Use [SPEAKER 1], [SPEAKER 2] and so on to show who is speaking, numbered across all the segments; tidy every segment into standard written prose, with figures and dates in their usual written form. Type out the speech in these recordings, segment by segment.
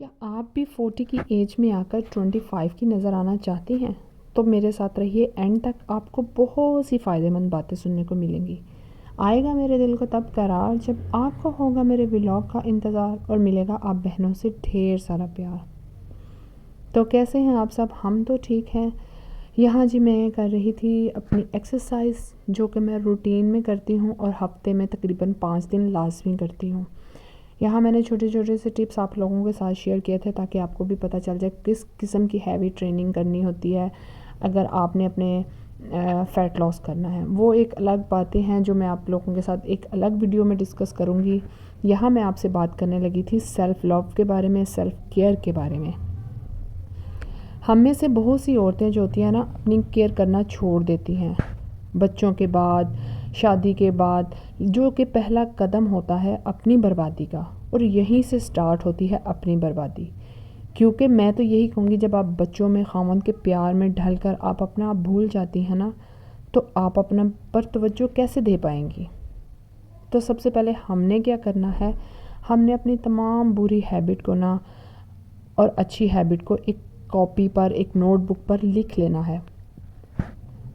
[SPEAKER 1] क्या आप भी 40 की एज में आकर 25 की नज़र आना चाहते हैं? तो मेरे साथ रहिए एंड तक, आपको बहुत सी फ़ायदेमंद बातें सुनने को मिलेंगी। आएगा मेरे दिल को तब करार जब आपको होगा मेरे व्लॉग का इंतज़ार और मिलेगा आप बहनों से ढेर सारा प्यार। तो कैसे हैं आप सब? हम तो ठीक हैं। यहाँ जी मैं कर रही थी अपनी एक्सरसाइज, जो कि मैं रूटीन में करती हूँ और हफ्ते में तकरीबन 5 दिन लाजमी करती हूँ। यहाँ मैंने छोटे छोटे से टिप्स आप लोगों के साथ शेयर किए थे ताकि आपको भी पता चल जाए किस किस्म की हैवी ट्रेनिंग करनी होती है अगर आपने अपने फ़ैट लॉस करना है। वो एक अलग बातें हैं जो मैं आप लोगों के साथ एक अलग वीडियो में डिस्कस करूँगी। यहाँ मैं आपसे बात करने लगी थी सेल्फ़ लव के बारे में, सेल्फ़ केयर के बारे में। हम में से बहुत सी औरतें जो होती हैं ना, अपनी केयर करना छोड़ देती हैं बच्चों के बाद, शादी के बाद, जो कि पहला कदम होता है अपनी बर्बादी का, और यहीं से स्टार्ट होती है अपनी बर्बादी। क्योंकि मैं तो यही कहूँगी, जब आप बच्चों में खामन के प्यार में ढल कर आप अपना आप भूल जाती हैं ना, तो आप अपना पर तवज्जो कैसे दे पाएंगी। तो सबसे पहले हमने क्या करना है, हमने अपनी तमाम बुरी हैबिट को ना और अच्छी हैबिट को एक कॉपी पर, एक नोटबुक पर लिख लेना है।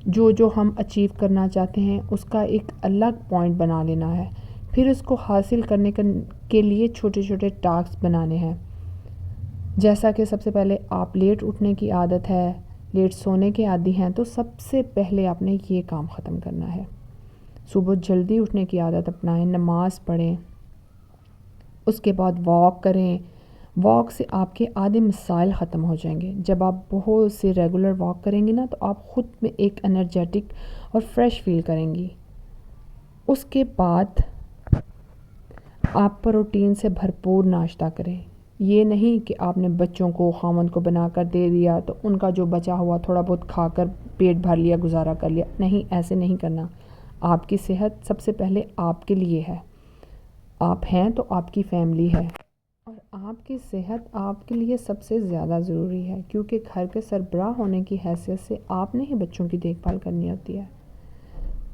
[SPEAKER 1] जो जो हम अचीव करना चाहते हैं उसका एक अलग पॉइंट बना लेना है। फिर उसको हासिल करने के लिए छोटे छोटे टास्क बनाने हैं। जैसा कि सबसे पहले आप लेट उठने की आदत है, लेट सोने के आदी हैं, तो सबसे पहले आपने ये काम ख़त्म करना है। सुबह जल्दी उठने की आदत अपनाएं, नमाज़ पढ़ें, उसके बाद वॉक करें। वॉक से आपके आधे मसाइल ख़त्म हो जाएंगे। जब आप बहुत से रेगुलर वॉक करेंगी ना, तो आप ख़ुद में एक एनर्जेटिक और फ्रेश फील करेंगी। उसके बाद आप प्रोटीन से भरपूर नाश्ता करें। ये नहीं कि आपने बच्चों को, खामन को बनाकर दे दिया तो उनका जो बचा हुआ थोड़ा बहुत खाकर पेट भर लिया, गुजारा कर लिया। नहीं, ऐसे नहीं करना। आपकी सेहत सबसे पहले आपके लिए है। आप हैं तो आपकी फैमिली है, और आपकी सेहत आपके लिए सबसे ज़्यादा ज़रूरी है, क्योंकि घर के सरबराह होने की हैसियत से आपने ही बच्चों की देखभाल करनी होती है,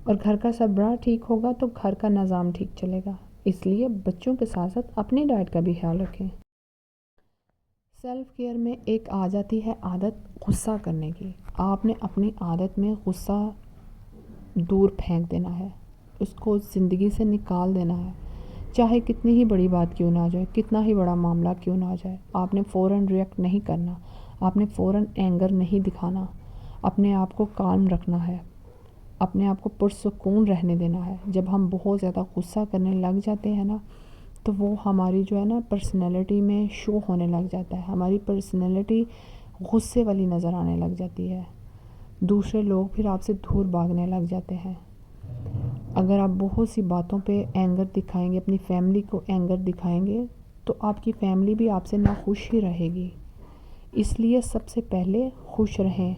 [SPEAKER 1] और घर का सरबराह ठीक होगा तो घर का निज़ाम ठीक चलेगा। इसलिए बच्चों के साथ साथ अपनी डाइट का भी ख्याल रखें। सेल्फ़ केयर में एक आ जाती है आदत गुस्सा करने की। आपने अपनी आदत में गुस्सा दूर फेंक देना है, उसको ज़िंदगी से निकाल देना है। चाहे कितनी ही बड़ी बात क्यों ना आ जाए, कितना ही बड़ा मामला क्यों ना आ जाए, आपने फ़ौरन रिएक्ट नहीं करना, आपने फ़ौरन एंगर नहीं दिखाना। अपने आप को काल्म रखना है, अपने आप को पुरसुकून रहने देना है। जब हम बहुत ज़्यादा गुस्सा करने लग जाते हैं ना, तो वो हमारी जो है ना पर्सनैलिटी में शो होने लग जाता है। हमारी पर्सनैलिटी गुस्से वाली नज़र आने लग जाती है। दूसरे लोग फिर आपसे दूर भागने लग जाते हैं। अगर आप बहुत सी बातों पे एंगर दिखाएंगे, अपनी फैमिली को एंगर दिखाएंगे, तो आपकी फैमिली भी आपसे नाखुश ही रहेगी। इसलिए सबसे पहले खुश रहें,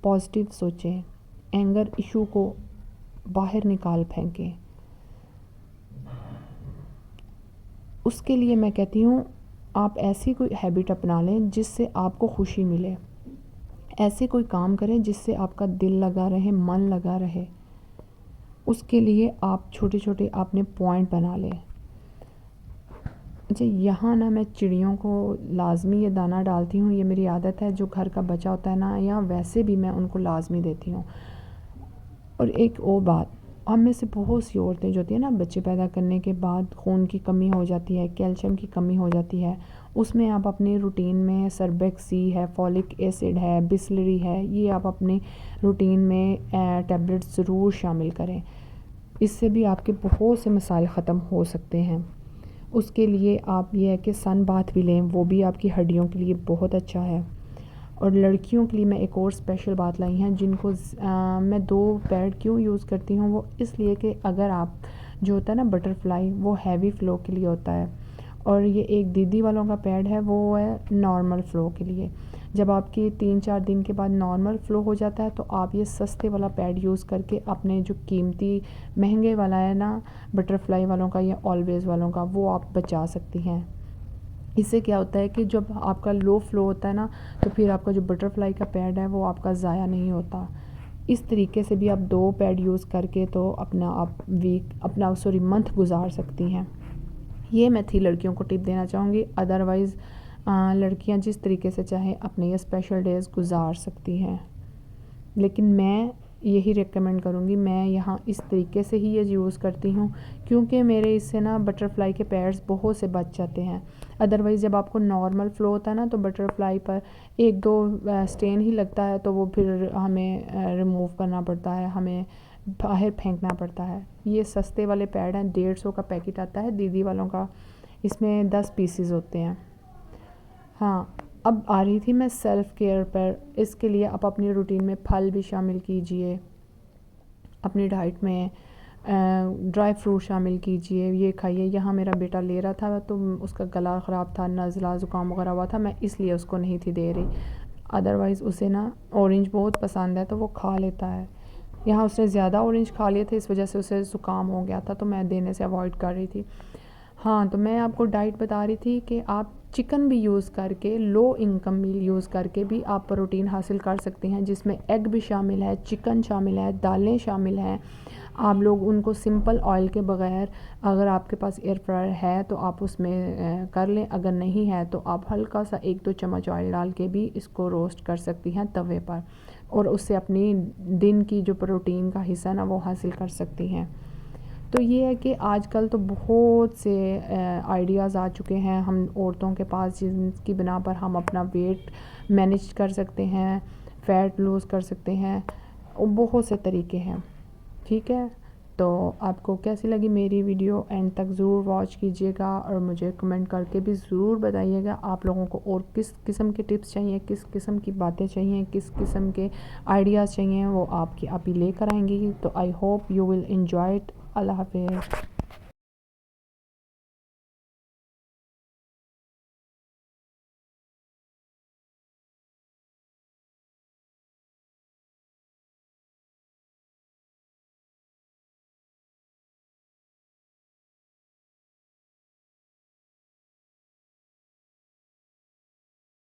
[SPEAKER 1] पॉजिटिव सोचें, एंगर इशू को बाहर निकाल फेंकें। उसके लिए मैं कहती हूँ, आप ऐसी कोई हैबिट अपना लें जिससे आपको खुशी मिले। ऐसे कोई काम करें जिससे आपका दिल लगा रहे, मन लगा रहे। उसके लिए आप छोटे छोटे आपने पॉइंट बना लें। अच्छा, यहाँ ना मैं चिड़ियों को लाजमी ये दाना डालती हूँ, ये मेरी आदत है। जो घर का बचा होता है ना, या वैसे भी मैं उनको लाजमी देती हूँ। और एक और बात, हम में से बहुत सी औरतें जो होती है ना, बच्चे पैदा करने के बाद खून की कमी हो जाती है, कैल्शियम की कमी हो जाती है। उसमें आप अपने रूटीन में सरबेक्सी है, फॉलिक एसिड है, बिस्लरी है, ये आप अपने रूटीन में टैबलेट्स ज़रूर शामिल करें। इससे भी आपके बहुत से मसाइल ख़त्म हो सकते हैं। उसके लिए आप ये है कि सन बाथ भी लें, वो भी आपकी हड्डियों के लिए बहुत अच्छा है। और लड़कियों के लिए मैं एक और स्पेशल बात लाई हैं, जिनको मैं 2 पैड क्यों यूज़ करती हूँ, वो इसलिए कि अगर आप जो होता है ना बटरफ्लाई, वो हैवी फ़्लो के लिए होता है, और ये एक दीदी वालों का पैड है, वो है नॉर्मल फ़्लो के लिए। जब आपकी 3-4 दिन के बाद नॉर्मल फ़्लो हो जाता है, तो आप ये सस्ते वाला पैड यूज़ करके अपने जो कीमती महंगे वाला है ना बटरफ्लाई वालों का या ऑलवेज़ वालों का, वो आप बचा सकती हैं। इससे क्या होता है कि जब आपका लो फ़्लो होता है ना, तो फिर आपका जो बटरफ्लाई का पैड है वो आपका ज़ाया नहीं होता। इस तरीके से भी आप 2 पैड यूज़ करके तो अपना मंथ गुजार सकती हैं। ये मैं थी लड़कियों को टिप देना चाहूँगी। अदरवाइज़ لڑکیاں جس طریقے سے چاہیں اپنے یہ اسپیشل ڈیز گزار سکتی ہیں، لیکن میں یہی ریکمینڈ کروں گی، میں یہاں اس طریقے سے ہی یہ یوز کرتی ہوں کیونکہ میرے اس سے نا بٹر فلائی کے پیڈز بہت سے بچ جاتے ہیں۔ ادروائز جب آپ کو نارمل فلو ہوتا ہے نا تو بٹر فلائی پر ایک دو سٹین ہی لگتا ہے تو وہ پھر ہمیں ریموو کرنا پڑتا ہے، ہمیں باہر پھینکنا پڑتا ہے۔ یہ سستے والے پیڈ ہیں، 150 کا پیکٹ آتا ہے دیدی والوں کا، اس میں 10 پیسز ہوتے ہیں۔ ہاں، اب آ رہی تھی میں سیلف کیئر پر۔ اس کے لیے آپ اپنی روٹین میں پھل بھی شامل کیجئے، اپنی ڈائٹ میں ڈرائی فروٹ شامل کیجئے، یہ کھائیے۔ یہاں میرا بیٹا لے رہا تھا تو اس کا گلا خراب تھا، نزلہ زکام وغیرہ ہوا تھا، میں اس لیے اس کو نہیں تھی دے رہی، ادروائز اسے نا اورنج بہت پسند ہے تو وہ کھا لیتا ہے۔ یہاں اس نے زیادہ اورنج کھا لیے تھے، اس وجہ سے اسے زکام ہو گیا تھا تو میں دینے سے اوائڈ کر رہی تھی۔ ہاں، تو میں آپ کو ڈائٹ بتا رہی تھی کہ آپ چکن بھی یوز کر کے، لو انکم میل یوز کر کے بھی آپ پروٹین حاصل کر سکتے ہیں، جس میں ایگ بھی شامل ہے، چکن شامل ہے، دالیں شامل ہیں۔ آپ لوگ ان کو سمپل آئل کے بغیر، اگر آپ کے پاس ایئر فرائر ہے تو آپ اس میں کر لیں، اگر نہیں ہے تو آپ ہلکا سا 1-2 چمچ آئل ڈال کے بھی اس کو روسٹ کر سکتی ہیں توے پر، اور اس سے اپنی دن کی جو پروٹین کا حصہ نا وہ حاصل کر سکتی ہیں۔ تو یہ ہے کہ آج کل تو بہت سے آئیڈیاز آ چکے ہیں ہم عورتوں کے پاس، جن کی بنا پر ہم اپنا ویٹ مینیج کر سکتے ہیں، فیٹ لوز کر سکتے ہیں، اور بہت سے طریقے ہیں۔ ٹھیک ہے، تو آپ کو کیسی لگی میری ویڈیو؟ اینڈ تک ضرور واچ کیجئے گا اور مجھے کمنٹ کر کے بھی ضرور بتائیے گا آپ لوگوں کو اور کس قسم کے ٹپس چاہیے، کس قسم کی باتیں چاہیے، کس قسم کے آئیڈیاز چاہیے، وہ آپ کی آپ ہی لے کر آئیں گی۔ تو I hope you will enjoy it. اللہ حافظ۔